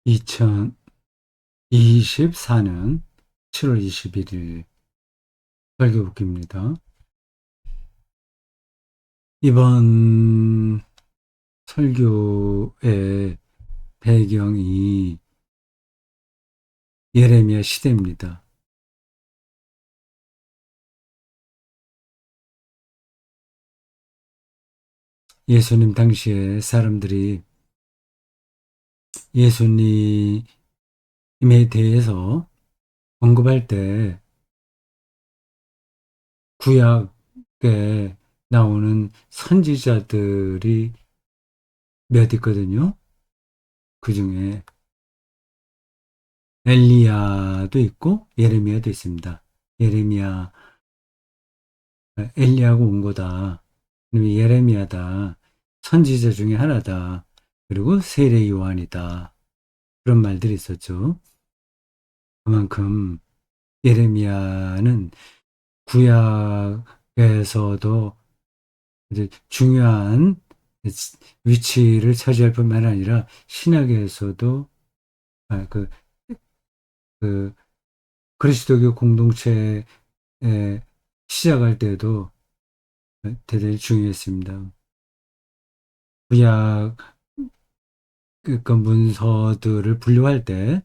2024년 7월 21일 설교북입니다. 이번 설교의 배경이 예레미야 시대입니다. 예수님 당시에 사람들이 예수님에 대해서 언급할 때 구약에 나오는 선지자들이 몇 있거든요. 그 중에 엘리야도 있고 예레미야도 있습니다. 예레미야, 엘리야가 온 거다. 예레미야다. 선지자 중에 하나다. 그리고 세례 요한이다. 그런 말들이 있었죠. 그만큼 예레미야는 구약에서도 이제 중요한 위치를 차지할 뿐만 아니라 신약에서도 그 그리스도교 공동체에 시작할 때도 대단히 중요했습니다. 구약 그 문서들을 분류할 때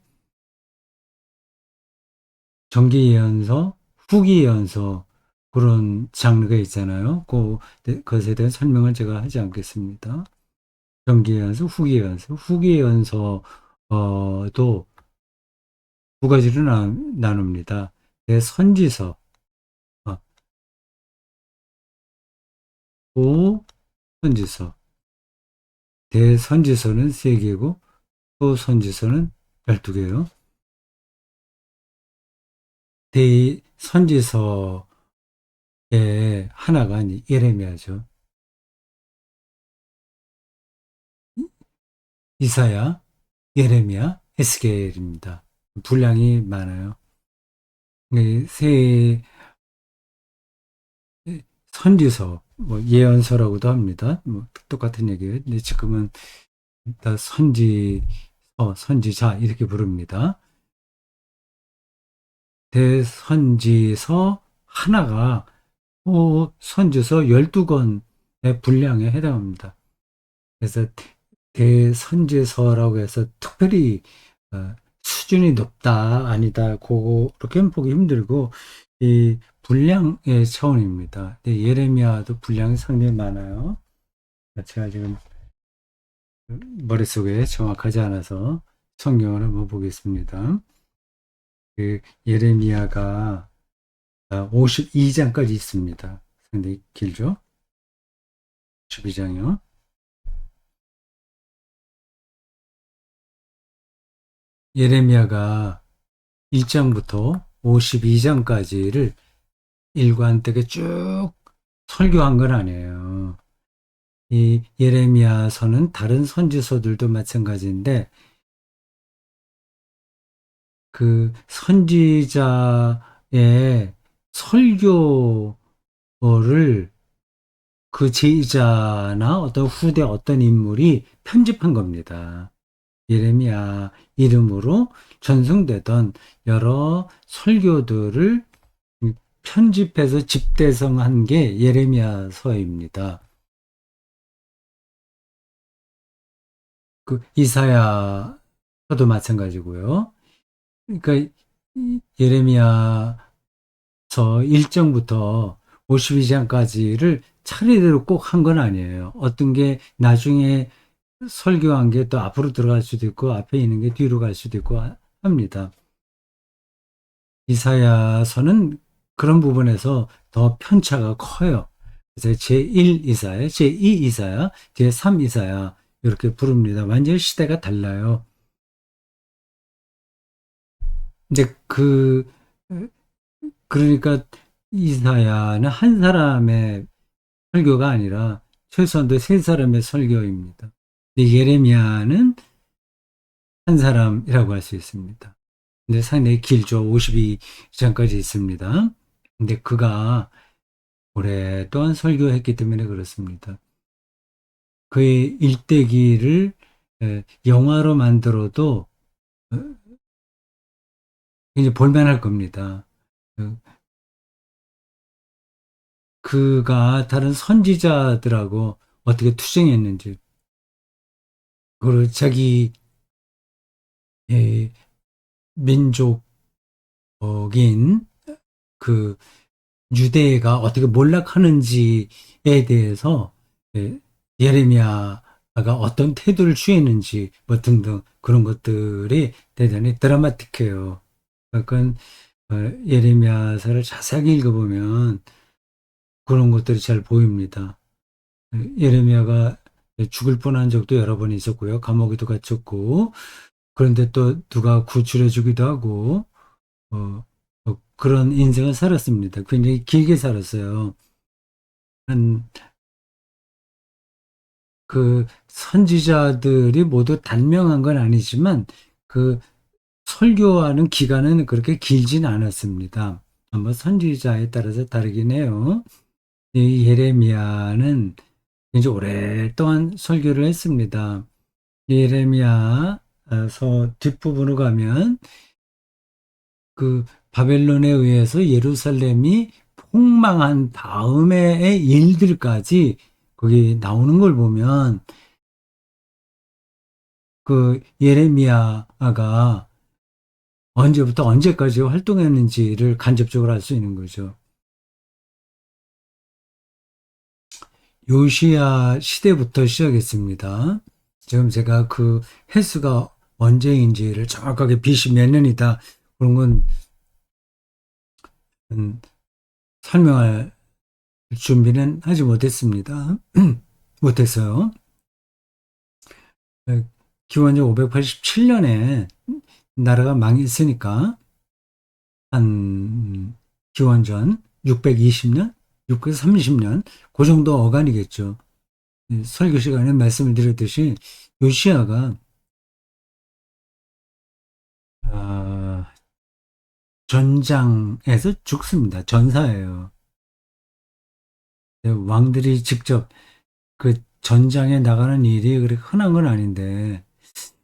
정기 예언서, 후기 예언서 그런 장르가 있잖아요. 그것에 대한 설명은 제가 하지 않겠습니다. 정기 예언서, 후기 예언서, 후기 예언서도 두 가지로 나눕니다. 대선지서, 후선지서. 대선지서는 3개고 후선지서는 12개요. 대선지서의 하나가 예레미야죠. 이사야, 예레미야, 에스겔입니다. 분량이 많아요. 세 선지서, 예언서라고도 합니다. 똑같은 얘기예요. 근데 지금은 다 선지자 이렇게 부릅니다. 대선지서 하나가 선지서 12권의 분량에 해당합니다. 그래서 대선지서라고 해서 특별히 수준이 높다 아니다 그렇게는 보기 힘들고 이 분량의 차원입니다. 예레미야도 분량이 상당히 많아요. 제가 지금 머릿속에 정확하지 않아서 성경을 한번 보겠습니다. 예레미야가 52장까지 있습니다. 상당히 길죠? 52장이요. 예레미야가 1장부터 52장까지를 일관되게 쭉 설교한 건 아니에요. 이 예레미야서는 다른 선지서들도 마찬가지인데 그 선지자의 설교를 그 제자나 어떤 후대 어떤 인물이 편집한 겁니다. 예레미야 이름으로 전송되던 여러 설교들을 편집해서 집대성한 게 예레미야서입니다. 이사야서도 마찬가지고요. 그러니까 예레미야서 1장부터 52장까지를 차례대로 꼭 한 건 아니에요. 어떤 게 나중에 설교한 게 또 앞으로 들어갈 수도 있고 앞에 있는 게 뒤로 갈 수도 있고 합니다. 이사야서는 그런 부분에서 더 편차가 커요. 그래서 제1 이사야, 제2 이사야, 제3 이사야 이렇게 부릅니다. 완전히 시대가 달라요. 이제 그러니까 이사야는 한 사람의 설교가 아니라 최소한도 세 사람의 설교입니다. 예레미야는 한 사람이라고 할 수 있습니다. 근데 상당히 길죠. 52장까지 있습니다. 근데 그가 오랫동안 설교했기 때문에 그렇습니다. 그의 일대기를 영화로 만들어도 이제 볼만할 겁니다. 어, 그가 다른 선지자들하고 어떻게 투쟁했는지, 그리고 자기 의 민족인 그 유대가 어떻게 몰락하는지에 대해서 예, 예레미야가 어떤 태도를 취했는지 뭐 등등 그런 것들이 대단히 드라마틱해요. 그러니까 예레미야서를 자세하게 읽어보면 그런 것들이 잘 보입니다. 예레미야가 죽을 뻔한 적도 여러 번 있었고요. 감옥에도 갇혔고, 그런데 또 누가 구출해 주기도 하고, 그런 인생을 살았습니다. 굉장히 길게 살았어요. 한, 그 선지자들이 모두 단명한 건 아니지만, 그 설교하는 기간은 그렇게 길진 않았습니다. 뭐 선지자에 따라서 다르긴 해요. 이 예레미야는 이제 오랫동안 설교를 했습니다. 예레미야서 뒷부분으로 가면 그 바벨론에 의해서 예루살렘이 폭망한 다음의 일들까지 거기 나오는 걸 보면 그 예레미야가 언제부터 언제까지 활동했는지를 간접적으로 알 수 있는 거죠. 요시야 시대부터 시작했습니다. 지금 제가 그 횟수가 언제인지를 정확하게 BC 몇 년이다 그런 건 음, 설명할 준비는 하지 못했습니다. 못했어요. 기원전 587년에 나라가 망했으니까 한 기원전 620년, 630년 그 정도 어간이겠죠. 설교 시간에 말씀을 드렸듯이 요시아가 아, 전장에서 죽습니다. 전사예요. 왕들이 직접 그 전장에 나가는 일이 그렇게 흔한 건 아닌데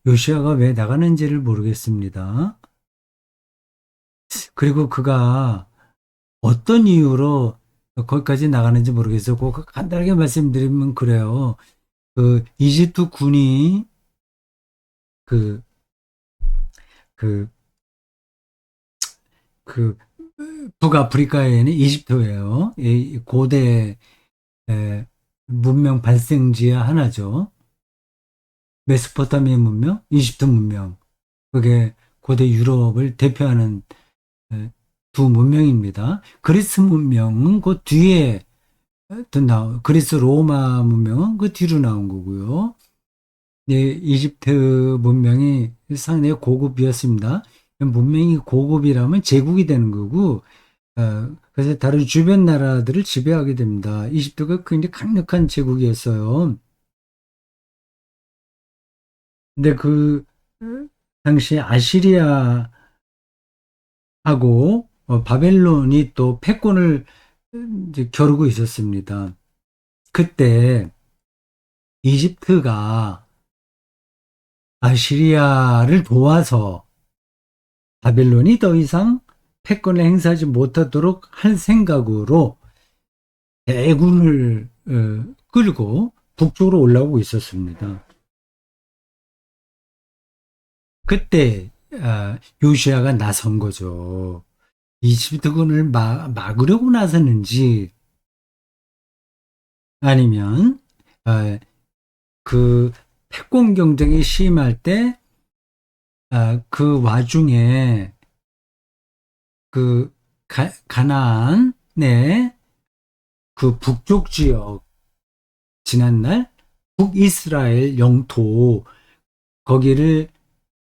요시아가 왜 나가는지를 모르겠습니다. 그리고 그가 어떤 이유로 거기까지 나가는지 모르겠어요. 그 간단하게 말씀드리면 그래요. 그 이집트 군이 그, 그, 그 북아프리카에 있는 이집트예요. 이 고대 문명 발생지의 하나죠. 메소포타미아 문명, 이집트 문명. 그게 고대 유럽을 대표하는 두 문명입니다. 그리스 문명은 그 뒤에 그리스 로마 문명은 그 뒤로 나온 거고요. 예, 이집트 문명이 상당히 고급이었습니다. 문명이 고급이라면 제국이 되는 거고, 그래서 다른 주변 나라들을 지배하게 됩니다. 이집트가 굉장히 강력한 제국이었어요. 근데 그 당시 아시리아하고 바벨론이 또 패권을 이제 겨루고 있었습니다. 그때 이집트가 아시리아를 도와서 바벨론이 더 이상 패권을 행사하지 못하도록 할 생각으로 대군을 끌고 북쪽으로 올라오고 있었습니다. 그때 요시아가 나선 거죠. 이집트군을 막으려고 나섰는지 아니면 그 패권 경쟁이 심할 때 그 와중에 그 가나안의 그 북쪽 지역 지난날 북이스라엘 영토 거기를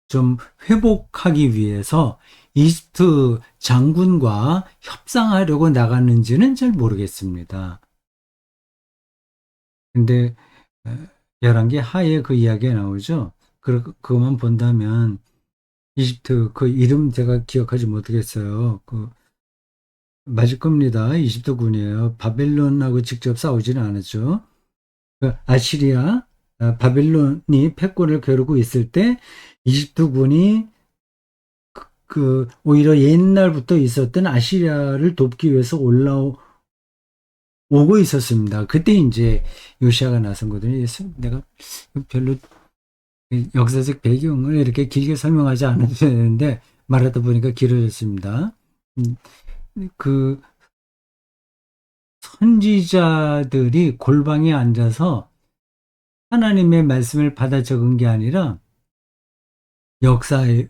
좀 회복하기 위해서 이집트 장군과 협상하려고 나갔는지는 잘 모르겠습니다. 근데 열왕기 하에 그 이야기가 나오죠. 그것만 본다면 이집트 그 이름 제가 기억하지 못하겠어요. 그 맞을 겁니다. 이집트군이에요. 바벨론하고 직접 싸우지는 않았죠. 그 아시리아, 바벨론이 패권을 겨루고 있을 때 이집트군이 오히려 옛날부터 있었던 아시리아를 돕기 위해서 올라오고 있었습니다. 그때 이제 요시아가 나선 거거든요. 내가 별로 역사적 배경을 이렇게 길게 설명하지 않아도 되는데 말하다 보니까 길어졌습니다. 음, 그 선지자들이 골방에 앉아서 하나님의 말씀을 받아 적은 게 아니라 역사의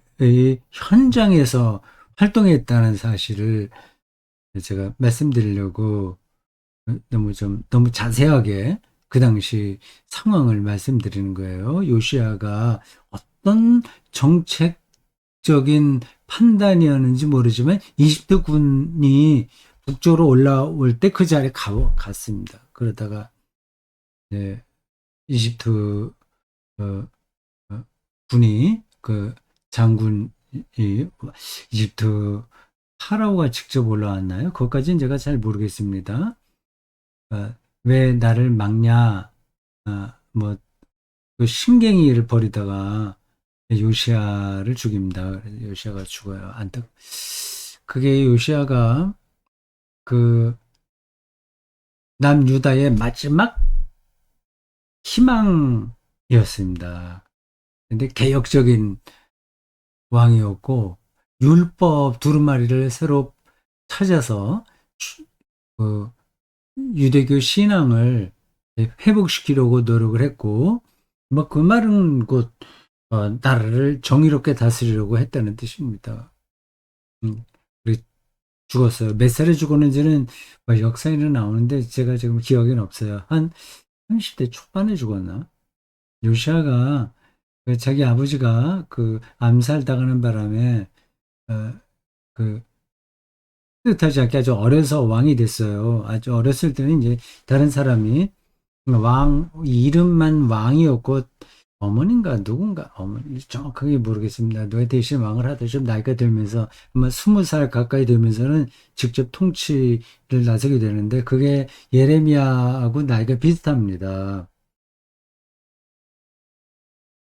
현장에서 활동했다는 사실을 제가 말씀드리려고 너무 자세하게 그 당시 상황을 말씀드리는 거예요. 요시아가 어떤 정책적인 판단이었는지 모르지만 이집트 군이 북쪽으로 올라올 때 그 자리에 갔습니다. 그러다가 네, 이집트 어, 군이 그 장군이 이집트 파라오가 직접 올라왔나요? 그것까지는 제가 잘 모르겠습니다. 왜 나를 막냐? 그 신갱이를 벌이다가 요시아를 죽입니다. 요시아가 죽어요. 그게 요시아가 그 남유다의 마지막 희망이었습니다. 근데 개혁적인 왕이었고 율법 두루마리를 새로 찾아서 그 유대교 신앙을 회복시키려고 노력을 했고 뭐 그 말은 곧 나라를 정의롭게 다스리려고 했다는 뜻입니다. 죽었어요. 몇 살에 죽었는지는 뭐 역사에는 나오는데 제가 지금 기억에는 없어요. 한 30대 초반에 죽었나? 요시아가 자기 아버지가 그 암살당하는 바람에 어, 그 뜻하지 않게 아주 어려서 왕이 됐어요. 아주 어렸을 때는 이제 다른 사람이 이름만 왕이었고 어머니인가 누군가 어머니 정확하게 모르겠습니다. 누가 대신 왕을 하다 좀 나이가 들면서 아마 20살 가까이 되면서는 직접 통치를 나서게 되는데 그게 예레미야하고 나이가 비슷합니다.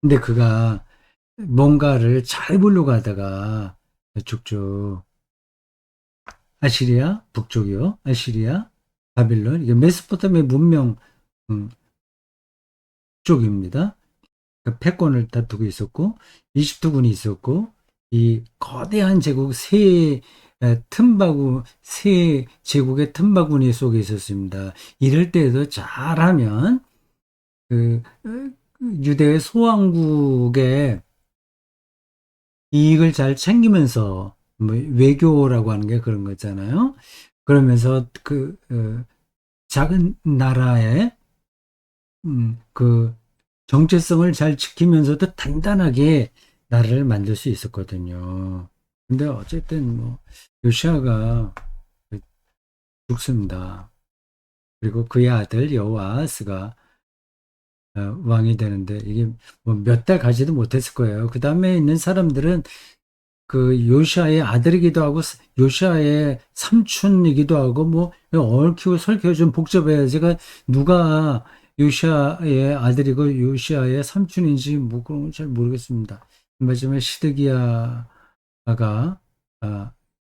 근데 그가 뭔가를 잘 보려고 하다가 북쪽 아시리아 북쪽이요. 아시리아 바빌론 이게 메소포타미아 문명 음, 쪽입니다. 그 패권을 다투고 있었고 이집트군이 있었고 이 거대한 제국 세 제국의 틈바구니 속에 있었습니다. 이럴 때도 잘하면 그 유대의 소왕국의 이익을 잘 챙기면서 뭐 외교라고 하는 게 그런 거잖아요. 그러면서 작은 나라의 그 정체성을 잘 지키면서도 단단하게 나라를 만들 수 있었거든요. 근데 어쨌든 뭐 요시아가 죽습니다. 그리고 그의 아들 여호아스가 왕이 되는데 이게 뭐 몇 달 가지도 못했을 거예요. 그 다음에 있는 사람들은 그 요시아의 아들이기도 하고 요시아의 삼촌이기도 하고 뭐 얽히고 설키고 좀 복잡해요. 제가 누가 요시아의 아들이고 요시아의 삼촌인지 뭐 그런 건 잘 모르겠습니다. 마지막에 시드기야가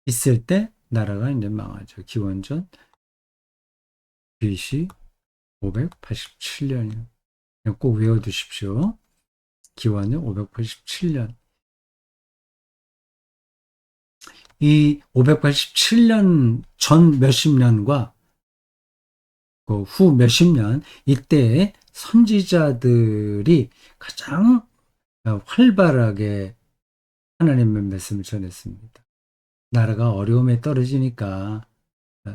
있을 때 나라가 이제 망하죠. 기원전 BC 587년이요. 꼭 외워두십시오. 기원전 587년. 이 587년 전 몇십 년과 그 후 몇십 년 이때의 선지자들이 가장 활발하게 하나님의 말씀을 전했습니다. 나라가 어려움에 떨어지니까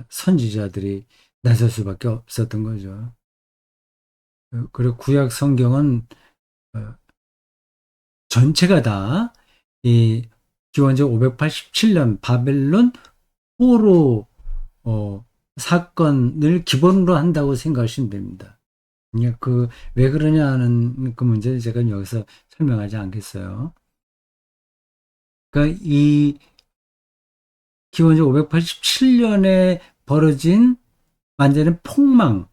선지자들이 나설 수밖에 없었던 거죠. 그리고 구약 성경은 전체가 다 이 기원전 587년 바벨론 포로 사건을 기본으로 한다고 생각하시면 됩니다. 왜 그러냐는 그 문제는 제가 여기서 설명하지 않겠어요. 그러니까 이 기원전 587년에 벌어진 완전히 폭망,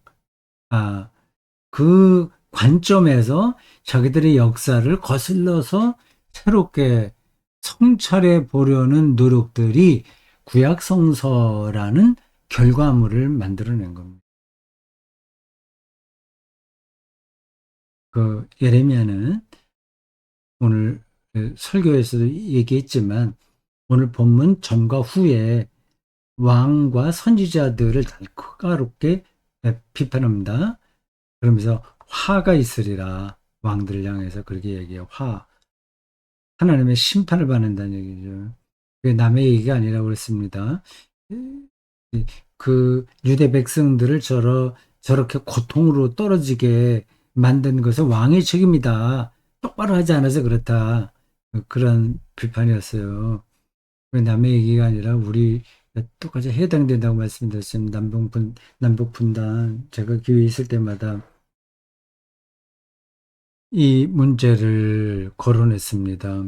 그 관점에서 자기들의 역사를 거슬러서 새롭게 성찰해 보려는 노력들이 구약성서라는 결과물을 만들어낸 겁니다. 그 예레미야는 오늘 설교에서도 얘기했지만 오늘 본문 전과 후에 왕과 선지자들을 날카롭게 비판합니다. 그러면서 화가 있으리라. 왕들을 향해서 그렇게 얘기해요. 화. 하나님의 심판을 받는다는 얘기죠. 그게 남의 얘기가 아니라고 그랬습니다. 그 유대 백성들을 저렇게 고통으로 떨어지게 만든 것은 왕의 책임이다. 똑바로 하지 않아서 그렇다. 그런 비판이었어요. 남의 얘기가 아니라 우리 똑같이 해당된다고 말씀드렸습니다. 남북 분단. 제가 기회 있을 때마다 이 문제를 거론했습니다.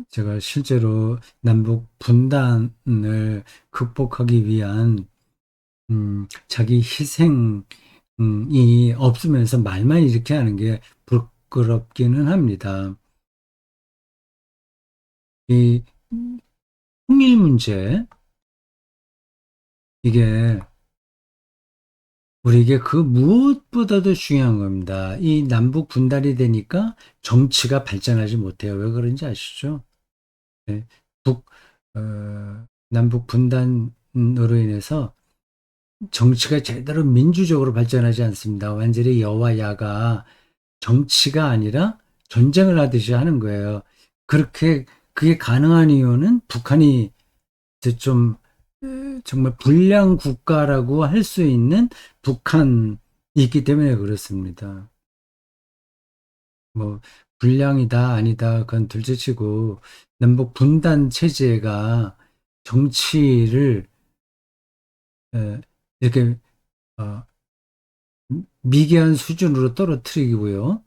제가 실제로 남북 분단을 극복하기 위한 자기 희생이 없으면서 말만 이렇게 하는 게 부끄럽기는 합니다. 이 통일 문제 이게 우리에게 그 무엇보다도 중요한 겁니다. 이 남북 분단이 되니까 정치가 발전하지 못해요. 왜 그런지 아시죠? 네. 남북 분단으로 인해서 정치가 제대로 민주적으로 발전하지 않습니다. 완전히 여와 야가 정치가 아니라 전쟁을 하듯이 하는 거예요. 그게 가능한 이유는 북한이 이제 좀 정말 불량 국가라고 할 수 있는 북한이 있기 때문에 그렇습니다. 뭐 불량이다 아니다 그건 둘째치고 남북 분단 체제가 정치를 이렇게 어, 미개한 수준으로 떨어뜨리고요.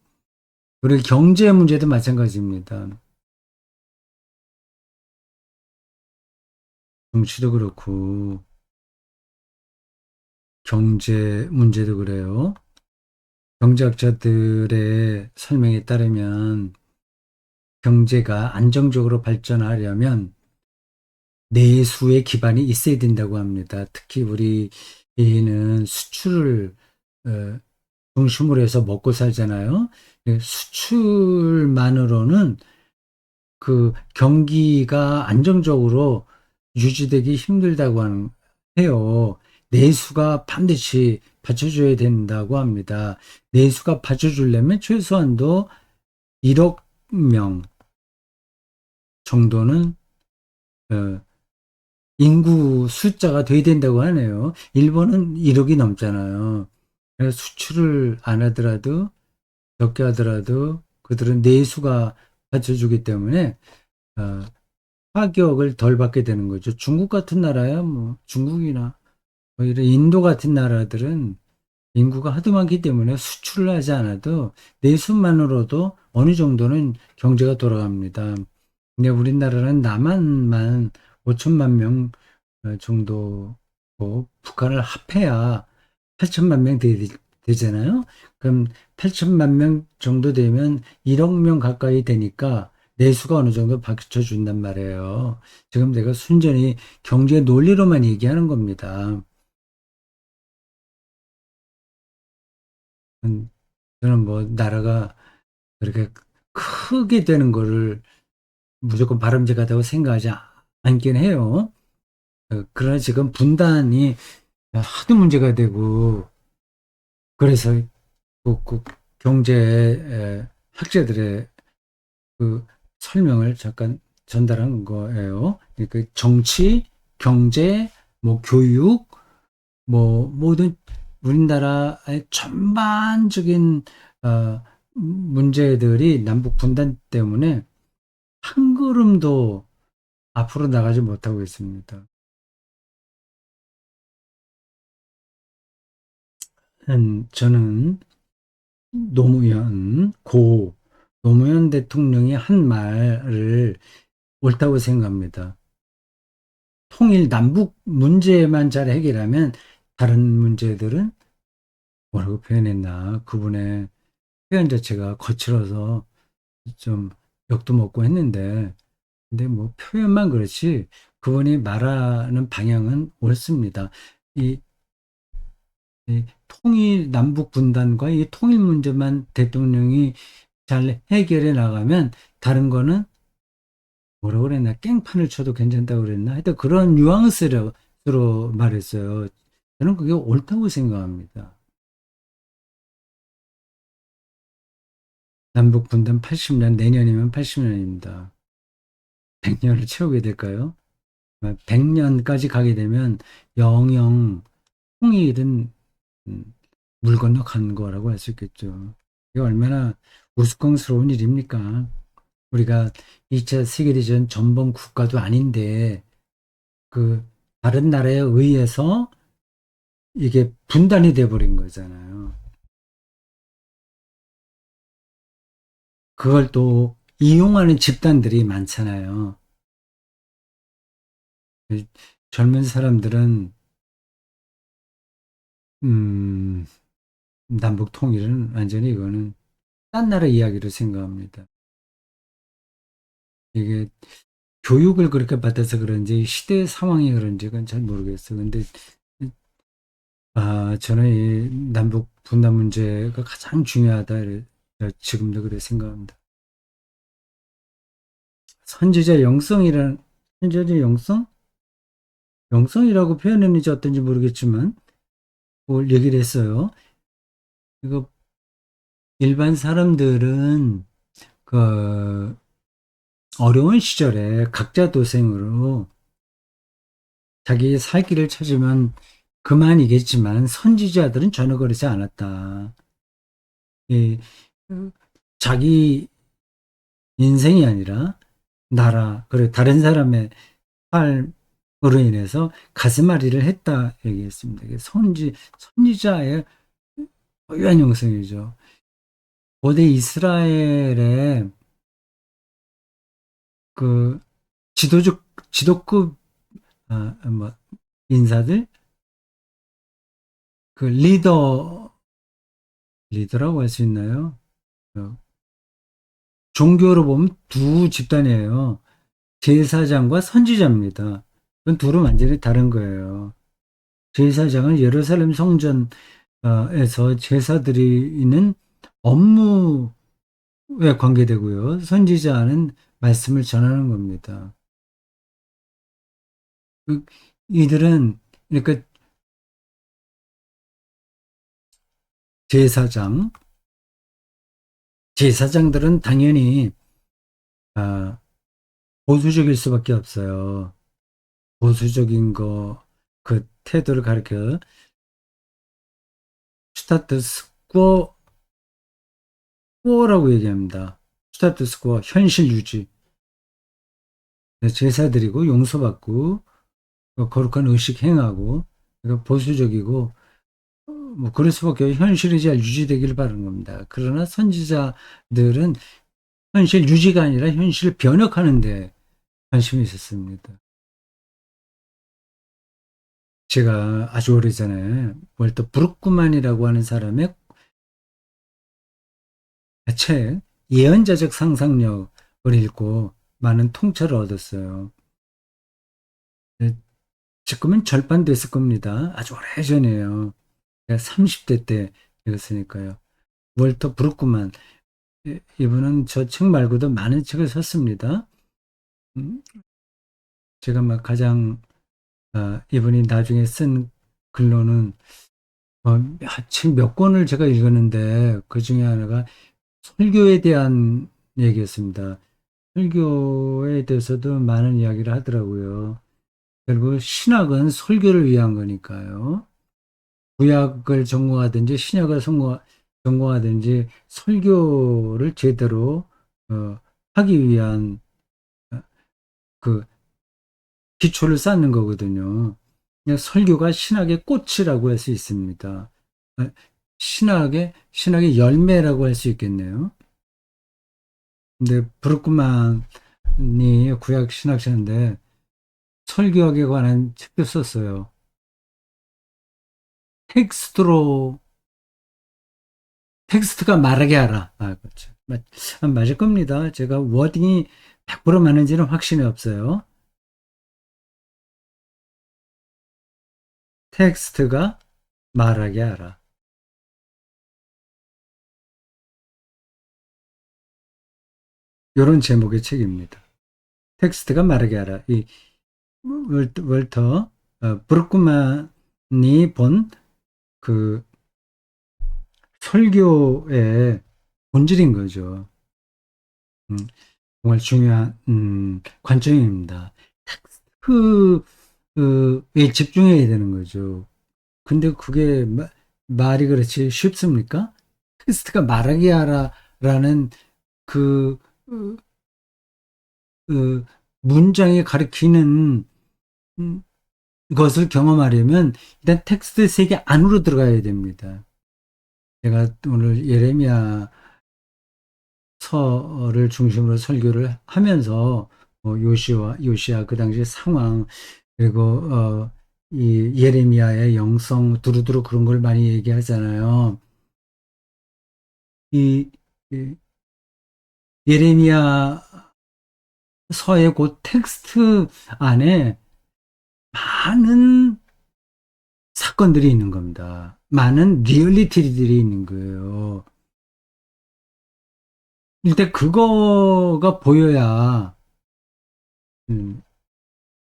그리고 경제 문제도 마찬가지입니다. 정치도 그렇고 경제 문제도 그래요. 경제학자들의 설명에 따르면 경제가 안정적으로 발전하려면 내수의 기반이 있어야 된다고 합니다. 특히 우리는 수출을 어, 중심으로 해서 먹고 살잖아요. 수출만으로는 그 경기가 안정적으로 유지되기 힘들다고 해요. 내수가 반드시 받쳐줘야 된다고 합니다. 내수가 받쳐주려면 최소한도 1억 명 정도는 어, 인구 숫자가 돼야 된다고 하네요. 일본은 1억이 넘잖아요. 그래서 수출을 안 하더라도 적게 하더라도 그들은 내수가 받쳐주기 때문에 어, 파격을 덜 받게 되는 거죠. 중국 같은 나라야 뭐 중국이나 뭐 이런 인도 같은 나라들은 인구가 하도 많기 때문에 수출을 하지 않아도 내수만으로도 어느 정도는 경제가 돌아갑니다. 근데 우리나라는 남한만 5천만 명 정도고 북한을 합해야 8천만 명 되잖아요. 그럼 8천만 명 정도 되면 1억 명 가까이 되니까 내수가 어느 정도 받쳐준단 말이에요. 지금 내가 순전히 경제 논리로만 얘기하는 겁니다. 저는 뭐 나라가 그렇게 크게 되는 거를 무조건 바람직하다고 생각하지 않긴 해요. 그러나 지금 분단이 하도 문제가 되고 그래서 그 경제 학자들의 그 설명을 잠깐 전달한 거예요. 그러니까 정치, 경제, 뭐 교육, 뭐 모든 우리나라의 전반적인 문제들이 남북 분단 때문에 한 걸음도 앞으로 나가지 못하고 있습니다. 저는 노무현 대통령이 한 말을 옳다고 생각합니다. 통일 남북 문제만 잘 해결하면 다른 문제들은 뭐라고 표현했나 그분의 표현 자체가 거칠어서 좀 욕도 먹고 했는데 근데 뭐 표현만 그렇지 그분이 말하는 방향은 옳습니다. 이, 이 통일 남북 분단과 이 통일 문제만 대통령이 잘 해결해 나가면 다른 거는 뭐라 그랬나 깽판을 쳐도 괜찮다고 그랬나 하여튼 그런 뉘앙스로 말했어요. 저는 그게 옳다고 생각합니다. 남북 분단 80년 내년이면 80년입니다. 100년을 채우게 될까요? 100년까지 가게 되면 영영 통일은 물 건너 간 거라고 할 수 있겠죠. 이게 얼마나 우스꽝스러운 일입니까? 우리가 2차 세계대전 전범 국가도 아닌데 그 다른 나라에 의해서 이게 분단이 돼 버린 거잖아요. 그걸 또 이용하는 집단들이 많잖아요. 젊은 사람들은 음, 남북 통일은 완전히 이거는 딴 나라 이야기로 생각합니다. 이게 교육을 그렇게 받아서 그런지 시대 상황이 그런지 그건 잘 모르겠어요. 근데 저는 이 남북 분단 문제가 가장 중요하다. 지금도 그래 생각합니다. 선지자 영성이란 선지자 영성? 영성이라고 표현했는지 어떤지 모르겠지만 뭘 얘기를 했어요. 이거 일반 사람들은 그 어려운 시절에 각자 도생으로 자기의 살 길을 찾으면 그만이겠지만 선지자들은 전혀 그러지 않았다. 이, 자기 인생이 아니라 나라, 그리고 다른 사람의 삶으로 인해서 가슴앓이를 했다 얘기했습니다. 이게 선지자의 고유한 영성이죠. 고대 이스라엘의 그 지도급 뭐 인사들 그 리더라고 할 수 있나요? 어, 종교로 보면 두 집단이에요. 제사장과 선지자입니다. 그건 둘은 완전히 다른 거예요. 제사장은 예루살렘 성전에서 제사 드리는 업무에 관계되고요. 선지자는 말씀을 전하는 겁니다. 그- 이들은 그러니까 제사장, 제사장들은 당연히 아, 보수적일 수밖에 없어요. 보수적인 그 태도를 가리켜 스타트스 쿼라고 얘기합니다. 스타트스 쿼, 현실 유지. 제사 드리고 용서받고 거룩한 의식 행하고 그러니까 보수적이고 뭐 그럴 수밖에 현실이 잘 유지되기를 바라는 겁니다. 그러나 선지자들은 현실 유지가 아니라 현실 변혁하는 데 관심이 있었습니다. 제가 아주 오래전에 월터 브루크만이라고 하는 사람의 책 예언자적 상상력을 읽고 많은 통찰을 얻었어요. 네, 지금은 절판됐을 겁니다. 아주 오래전이에요. 30대 때 읽었으니까요. 월터 브루크만 이분은 저 책 말고도 많은 책을 썼습니다. 음, 제가 막 가장 이분이 나중에 쓴 글로는 책 몇 권을 제가 읽었는데 그 중에 하나가 설교에 대한 얘기였습니다. 설교에 대해서도 많은 이야기를 하더라고요. 결국 신학은 설교를 위한 거니까요. 구약을 전공하든지 신약을 전공하든지 설교를 제대로 하기 위한 어, 그 기초를 쌓는 거거든요. 그냥 설교가 신학의 꽃이라고 할 수 있습니다. 어, 신학의 열매라고 할 수 있겠네요. 근데 브루크만이 구약 신학자인데 설교학에 관한 책도 썼어요. 텍스트로 텍스트가 말하게 하라. 그렇죠. 맞을 겁니다. 제가 워딩이 100% 맞는지는 확신이 없어요. 텍스트가 말하게 하라. 이런 제목의 책입니다. 텍스트가 말하게 하라. 이 월터 브루크만이 본 그 설교의 본질인 거죠. 음, 정말 중요한 관점입니다. 텍스트에 집중해야 되는 거죠. 근데 그게 말이 그렇지 쉽습니까? 텍스트가 말하게 하라라는 그 어, 문장이 가리키는 음, 것을 경험하려면 일단 텍스트 세계 안으로 들어가야 됩니다. 제가 오늘 예레미야 서를 중심으로 설교를 하면서 요시아 그 당시 상황 그리고 이 예레미야의 영성 두루두루 그런 걸 많이 얘기하잖아요. 이, 이 예레미야 서의 그 텍스트 안에 많은 사건들이 있는 겁니다. 많은 리얼리티들이 있는 거예요. 일단 그거가 보여야 음,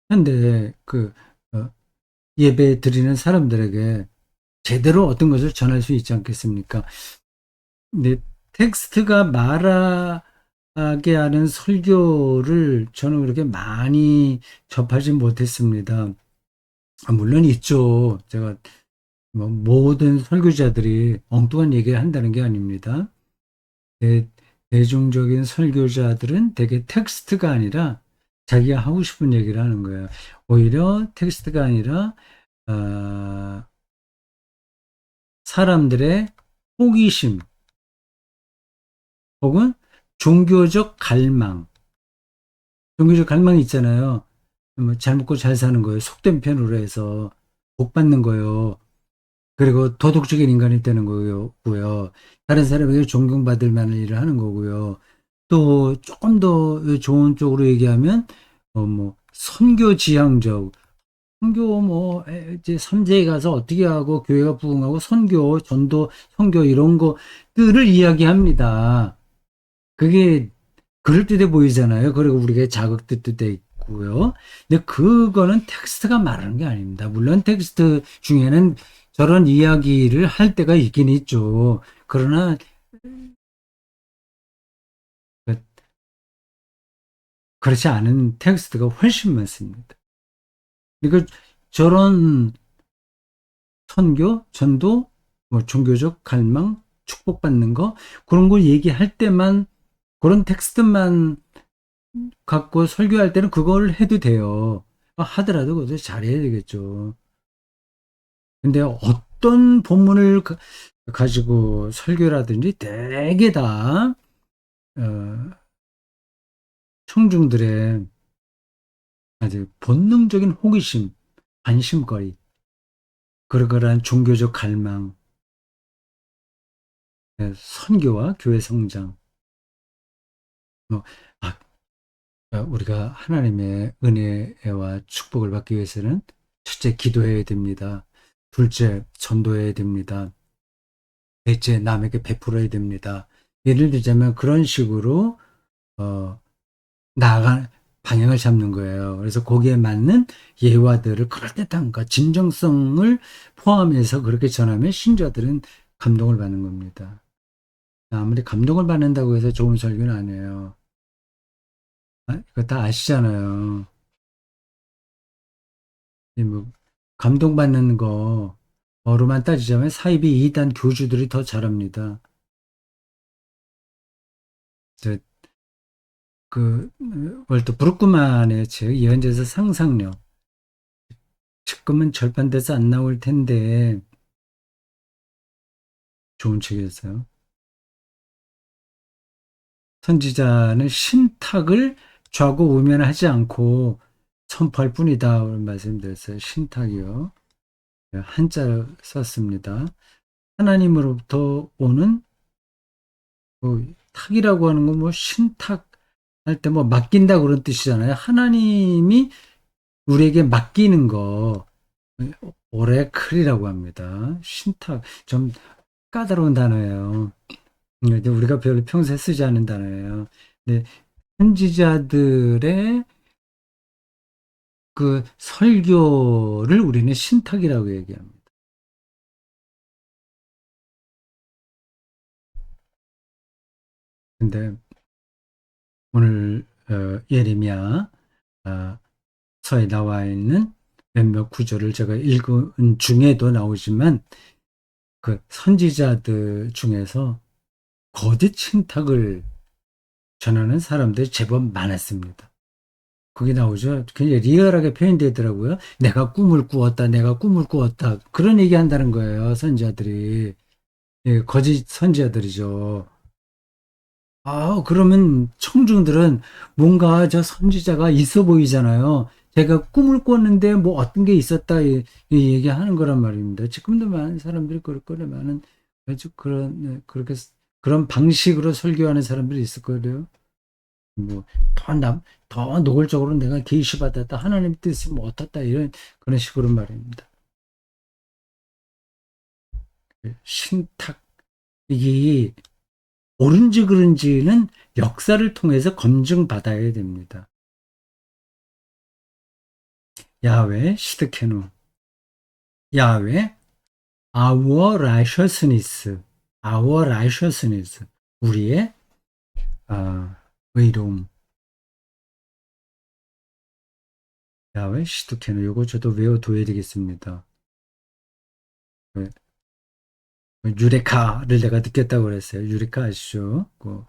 현대 예배 드리는 사람들에게 제대로 어떤 것을 전할 수 있지 않겠습니까? 근데 텍스트가 말하게 하는 설교를 저는 그렇게 많이 접하지 못했습니다. 물론 있죠. 제가 뭐 모든 설교자들이 엉뚱한 얘기를 한다는 게 아닙니다. 대, 대중적인 설교자들은 대개 텍스트가 아니라 자기가 하고 싶은 얘기를 하는 거예요. 오히려 텍스트가 아니라 어, 사람들의 호기심 혹은 종교적 갈망, 종교적 갈망이 있잖아요. 뭐 잘 먹고 잘 사는 거예요. 속된 편으로 해서 복 받는 거예요. 그리고 도덕적인 인간이 되는 거고요. 다른 사람에게 존경받을 만한 일을 하는 거고요. 또 조금 더 좋은 쪽으로 얘기하면 뭐 선교 지향적 선교 뭐 이제 3세에 가서 어떻게 하고 교회가 부흥하고 선교 전도 선교 이런 것들을 이야기합니다. 그게 그럴듯해 보이잖아요. 그리고 우리가 자극도 돼 있고요. 근데 그거는 텍스트가 말하는 게 아닙니다. 물론 텍스트 중에는 저런 이야기를 할 때가 있긴 있죠. 그러나 그렇지 않은 텍스트가 훨씬 많습니다. 그러니까 저런 선교, 전도, 뭐 종교적 갈망, 축복받는 거 그런 걸 얘기할 때만 그런 텍스트만 갖고 설교할 때는 그걸 해도 돼요. 하더라도 그것을 잘해야 되겠죠. 근데 어떤 본문을 가지고 설교라든지 대개 다 어, 청중들의 아주 본능적인 호기심, 관심거리, 그러한 종교적 갈망, 선교와 교회 성장, 뭐, 아, 우리가 하나님의 은혜와 축복을 받기 위해서는 첫째 기도해야 됩니다. 둘째 전도해야 됩니다. 넷째 남에게 베풀어야 됩니다. 예를 들자면 그런 식으로 어, 나아가 방향을 잡는 거예요. 그래서 거기에 맞는 예화들을 그럴듯한가 진정성을 포함해서 그렇게 전하면 신자들은 감동을 받는 겁니다. 아무리 감동을 받는다고 해서 좋은 설교는 아니에요. 이거 다 아시잖아요. 뭐 감동받는 거로만 따지자면 사이비 이단 교주들이 더 잘합니다. 그 월터 브루크만의 책 예언자에서 상상력 지금은 절판돼서 안 나올 텐데 좋은 책이었어요. 선지자는 신탁을 좌고 우면하지 않고 선포할 뿐이다 말씀드렸어요. 신탁이요. 한자를 썼습니다. 하나님으로부터 오는 탁이라고 하는 건 뭐 신탁 할 때 뭐 맡긴다 그런 뜻이잖아요. 하나님이 우리에게 맡기는 거 오레클이라고 합니다. 신탁 좀 까다로운 단어예요. 근데 우리가 별로 평소에 쓰지 않는 단어예요. 근데 선지자들의 그 설교를 우리는 신탁이라고 얘기합니다. 근데 오늘 예레미야 서에 나와 있는 몇몇 구절을 제가 읽은 중에도 나오지만 그 선지자들 중에서 거짓 신탁을 전하는 사람들이 제법 많았습니다. 거기 나오죠. 굉장히 리얼하게 표현되더라고요. 내가 꿈을 꾸었다, 내가 꿈을 꾸었다. 그런 얘기 한다는 거예요, 선지자들이. 예, 거짓 선지자들이죠. 그러면 청중들은 뭔가 저 선지자가 있어 보이잖아요. 제가 꿈을 꿨는데 뭐 어떤 게 있었다 이 얘기하는 거란 말입니다. 지금도 많은 사람들이 그럴 거래 많은 아주 그런 그렇게 그런 방식으로 설교하는 사람들이 있을 거예요. 뭐더 노골적으로 내가 계시받았다 하나님 뜻이 뭐 어떻다 이런 그런 식으로 말입니다. 신탁 이게 옳은지 그른지는 역사를 통해서 검증받아야 됩니다. 야외 시드케누 야외 our righteousness our righteousness 우리의 의로움 야외 시드케누 요거 저도 외워둬야 되겠습니다. 네. 유레카를 내가 느꼈다고 그랬어요. 유레카 아시죠? 뭐,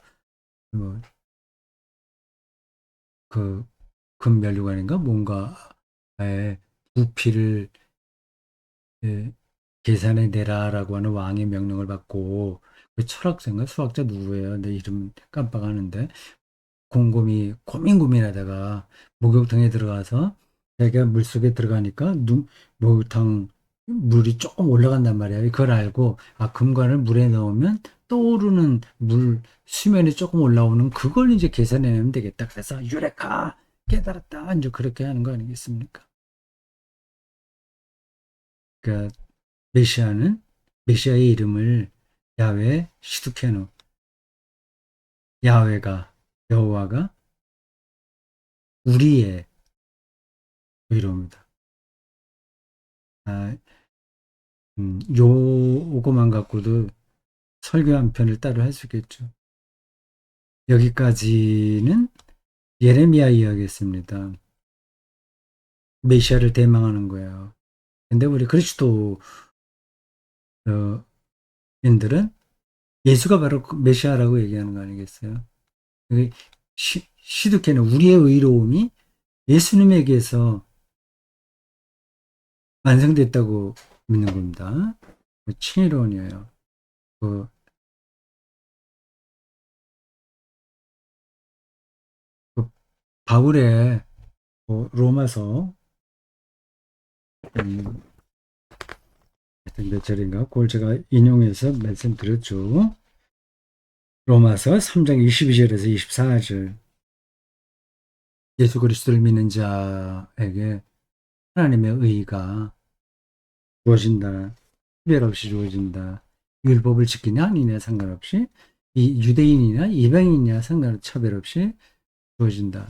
그 금면류관인가 뭔가의 부피를 예, 계산해 내라라고 하는 왕의 명령을 받고 그 철학자인가 수학자 누구예요? 내 이름 깜빡하는데 곰곰이 고민하다가 목욕탕에 들어가서 자기가 물속에 들어가니까 목욕탕 물이 조금 올라간단 말이야. 그걸 알고 금관을 물에 넣으면 떠오르는 물 수면이 조금 올라오는 그걸 이제 계산해내면 되겠다. 그래서 유레카 깨달았다. 이제 그렇게 하는 거 아니겠습니까? 그러니까 메시아는 메시아의 이름을 야훼 시두케노 야훼가 여호와가 우리의 의로움이다. 아, 요거만 갖고도 설교 한 편을 따로 할 수 있겠죠. 여기까지는 예레미야 이야기였습니다. 메시아를 대망하는 거예요. 근데 우리 그리스도인들은 예수가 바로 그 메시아라고 얘기하는 거 아니겠어요? 시드케는 우리의 의로움이 예수님에게서 완성됐다고 믿는 겁니다. 친이론이에요. 그, 그 바울의 로마서 음, 몇 절인가? 그걸 제가 인용해서 말씀드렸죠. 로마서 3장 22절에서 24절. 예수 그리스도를 믿는 자에게 하나님의 의가 주어진다. 특별 없이 주어진다. 율법을 지키냐 아니냐 상관없이 이 유대인이나 이방인이냐 상관 차별 없이 주어진다.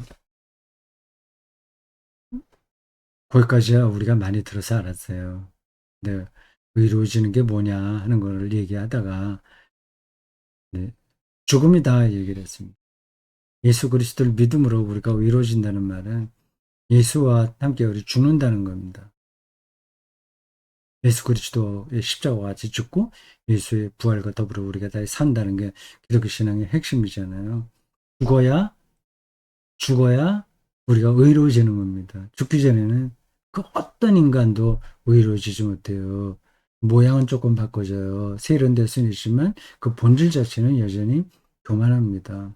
거기까지야 우리가 많이 들어서 알았어요. 근데 의로워지는 게 뭐냐 하는 걸 얘기하다가 네, 죽음이다 얘기를 했습니다. 예수 그리스도를 믿음으로 우리가 의로워진다는 말은 예수와 함께 우리 죽는다는 겁니다. 예수 그리스도의 십자가와 같이 죽고 예수의 부활과 더불어 우리가 다시 산다는 게 기독교 신앙의 핵심이잖아요. 죽어야 우리가 의로워지는 겁니다. 죽기 전에는 그 어떤 인간도 의로워지지 못해요. 모양은 조금 바꿔져요. 세련될 수는 있지만 그 본질 자체는 여전히 교만합니다.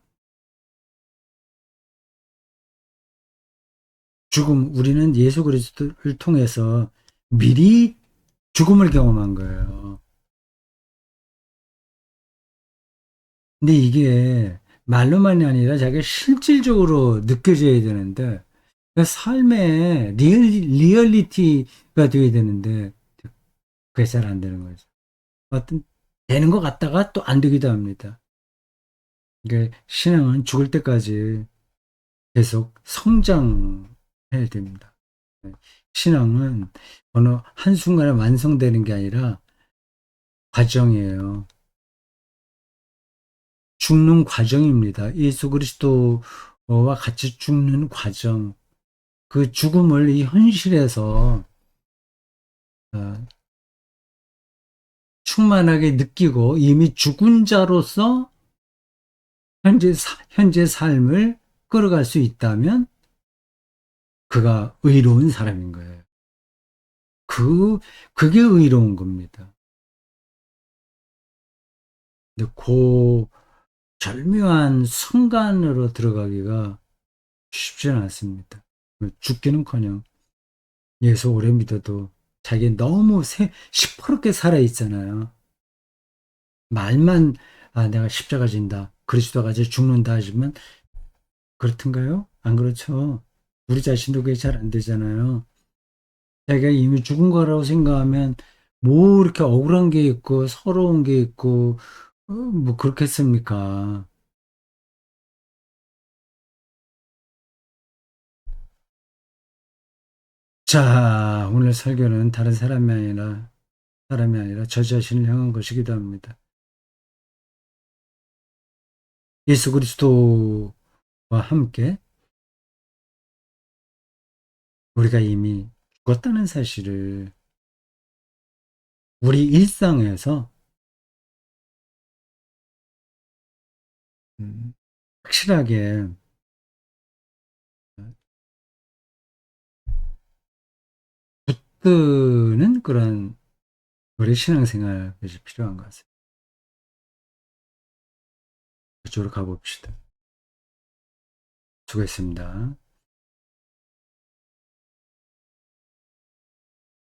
우리는 예수 그리스도를 통해서 미리 죽음을 경험한 거예요. 근데 이게 말로만이 아니라 자기가 실질적으로 느껴져야 되는데, 그 삶의 리얼리티가 돼야 되는데, 그게 잘 안 되는 거죠. 어떤, 되는 것 같다가 또 안 되기도 합니다. 이게 신앙은 죽을 때까지 계속 성장해야 됩니다. 네. 신앙은 어느 한순간에 완성되는 게 아니라 과정이에요. 죽는 과정입니다. 예수 그리스도와 같이 죽는 과정. 그 죽음을 이 현실에서 어, 충만하게 느끼고 이미 죽은 자로서 현재 삶을 끌어갈 수 있다면 그가 의로운 사람인 거예요. 그게 의로운 겁니다. 근데 그 절묘한 순간으로 들어가기가 쉽지는 않습니다. 죽기는커녕 예수 오래 믿어도 자기 너무 시퍼렇게 살아있잖아요. 말만 내가 십자가 진다. 그리스도가 이제 죽는다 하지만 그렇던가요? 안 그렇죠. 우리 자신도 그게 잘 안 되잖아요. 자기가 이미 죽은 거라고 생각하면 뭐 이렇게 억울한 게 있고 서러운 게 있고 뭐 그렇겠습니까? 자, 오늘 설교는 다른 사람이 아니라 저 자신을 향한 것이기도 합니다. 예수 그리스도와 함께 우리가 이미 죽었다는 사실을 우리 일상에서 확실하게 붙드는 그런 우리 신앙생활 것이 필요한 것 같습니다. 그쪽으로 가봅시다. 수고했습니다.